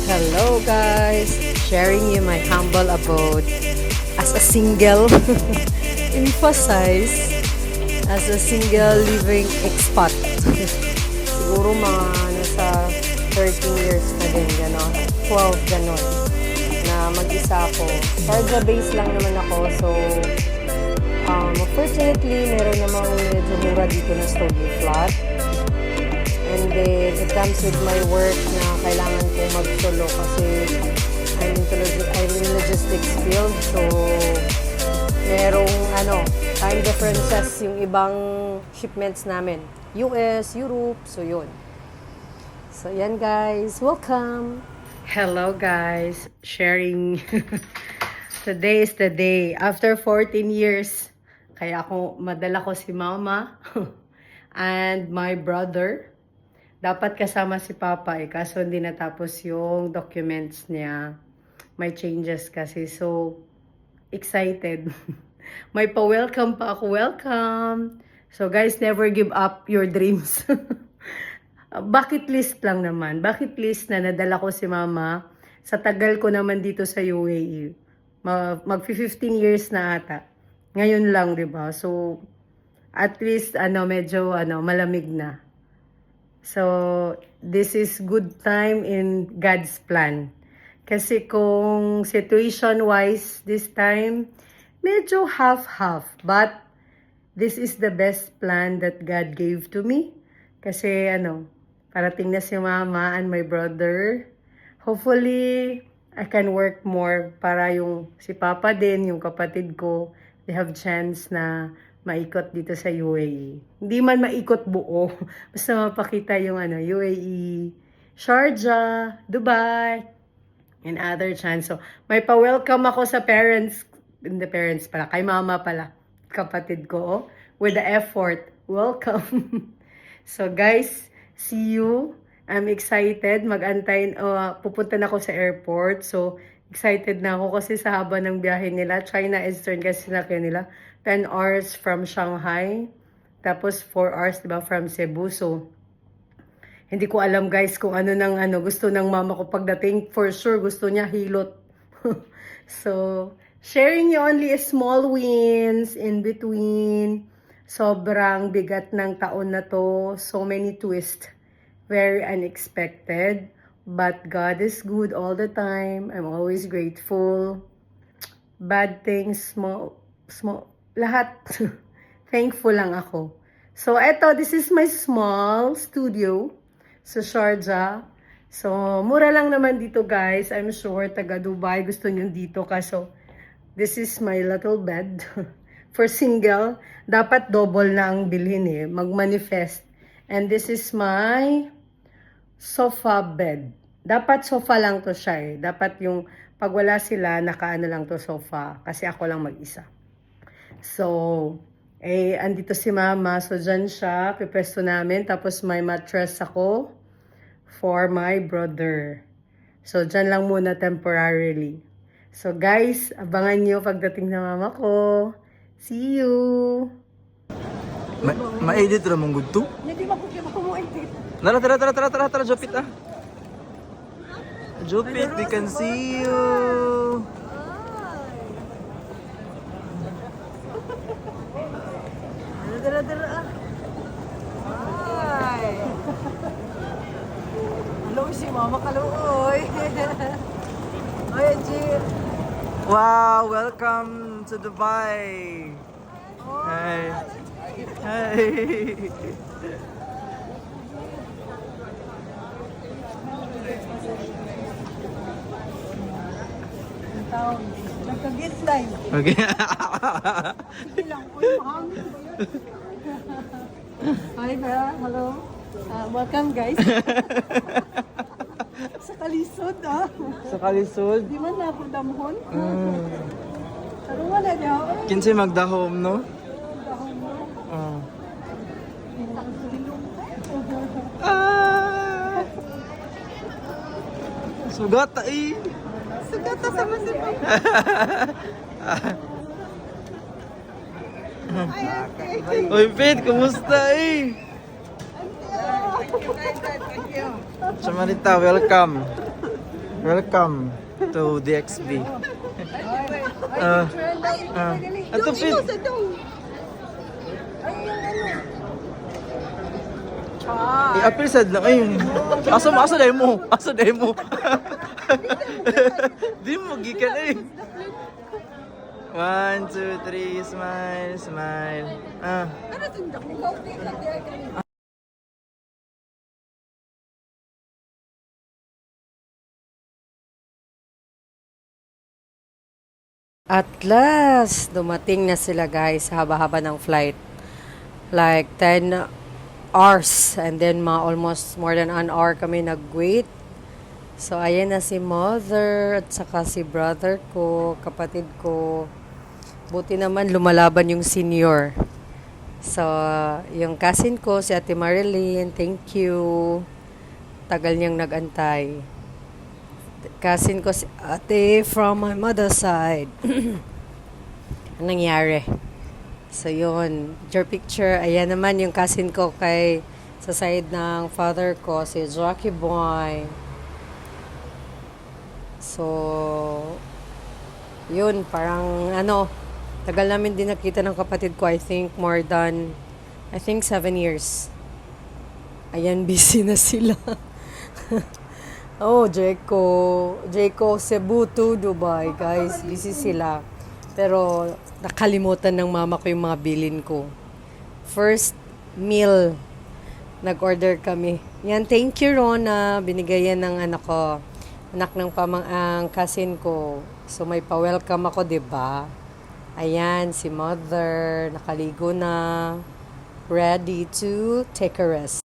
Hello guys! Sharing you my humble abode as a single, emphasize, as a single living expat. Siguro mga nasa 13 years na din, gano'n. 12, gano'n. Na mag-isa ako. Sharjah base lang naman ako, so fortunately, meron namang medyo mura dito na studio flat. And then, it comes with my work na kailangan kong mag-solo kasi I'm in logistics field. So, merong time differences yung ibang shipments namin. US, Europe, so yun. So, yan guys. Welcome! Hello guys! Sharing. Today is the day. After 14 years, kaya madala ko si mama and my brother. Dapat kasama si Papa kaso hindi natapos yung documents niya. May changes kasi. So, excited. May pa-welcome pa ako. Welcome! So guys, never give up your dreams. Bucket list lang naman. Bucket list na nadala ko si Mama. Sa tagal ko naman dito sa UAE. Mag-15 years na ata. Ngayon lang, di ba? So, at least, medyo, malamig na. So, this is good time in God's plan. Kasi kung situation-wise this time, medyo half-half. But, this is the best plan that God gave to me. Kasi, parating na si Mama and my brother. Hopefully, I can work more para yung si Papa din, yung kapatid ko, they have chance na maikot dito sa UAE. Hindi man maikot buo. Basta mapakita yung UAE, Sharjah, Dubai, and other chance. So, may pa-welcome ako sa parents, kay mama pala, kapatid ko, with the effort. Welcome. So guys, see you. I'm excited. Pupunta na ako sa airport. So, excited na ako kasi sa haba ng biyahe nila. China Eastern kasi sinakyan nila. 10 hours from Shanghai. Tapos 4 hours, diba, from Cebu. So, hindi ko alam guys kung gusto ng mama ko pagdating. For sure, gusto niya hilot. So, sharing you only small wins in between. Sobrang bigat ng taon na to. So many twists. Very unexpected. But God is good all the time. I'm always grateful. Bad things, small, lahat. Thankful lang ako. So, this is my small studio sa Sharjah. So, mura lang naman dito guys. I'm sure taga Dubai gusto nyo dito. Kaso, this is my little bed. For single, dapat double na ang bilhin mag-manifest. And this is my sofa bed. Dapat sofa lang to siya Dapat yung pag wala sila, nakaano lang to sofa. Kasi ako lang mag-isa. So, andito si Mama. So, dyan siya. Pipesto namin. Tapos may mattress ako for my brother. So, dyan lang muna temporarily. So, guys, abangan nyo pagdating na Mama ko. See you! Ma-edit ra mong good to? Hindi mo edit. Tara, Jopit Jopit, we can see you! Dara. Ay! Hello si Mama Kaluoy. Ay, Jill. Wow, welcome to Dubai! Hi! Nagka-gitline. Okay. Sige lang. Uy, mahangin ba yun? Hi, Bea. Hello. Welcome, guys. Sa kalisod, Sa kalisod? Di man na ako damhon. Pero wala niya. Kinsay magdahom, no? Damhon mo. Sugata Sugata sa masipag. Uy, Pete, kumusta Thank you. Chamarita, welcome. Welcome to DXB. Ato fit. I-appeal sad lang. Ay, asa demo? Asa demo? Di mo gikan eh. 1, 2, 3, smile, smile. At last, dumating na sila guys, haba-haba ng flight. Like 10 hours. And then almost more than an hour kami nag-wait. So, ayan na si mother at saka si brother ko, kapatid ko. Buti naman lumalaban yung senior. So, yung cousin ko, si Ate Marilyn, thank you. Tagal niyang nag-antay. Cousin ko si ate from my mother's side. Anong nangyari? So, yun. Your picture. Ayan naman yung cousin ko sa side ng father ko, si Jockey Boy. So, yun. Parang, tagal namin din nakita ng kapatid ko. I think 7 years. Ayan, busy na sila. Oh, Jayco, Cebu to Dubai, guys. Busy sila. Pero, nakalimutan ng mama ko yung mga bilin ko. First meal, nag-order kami. Yan, thank you, Rona. Binigay yan ng anak ng ang cousin ko. So, may pa-welcome ako, diba? Ayan, si mother, nakaligo na. Ready to take a rest.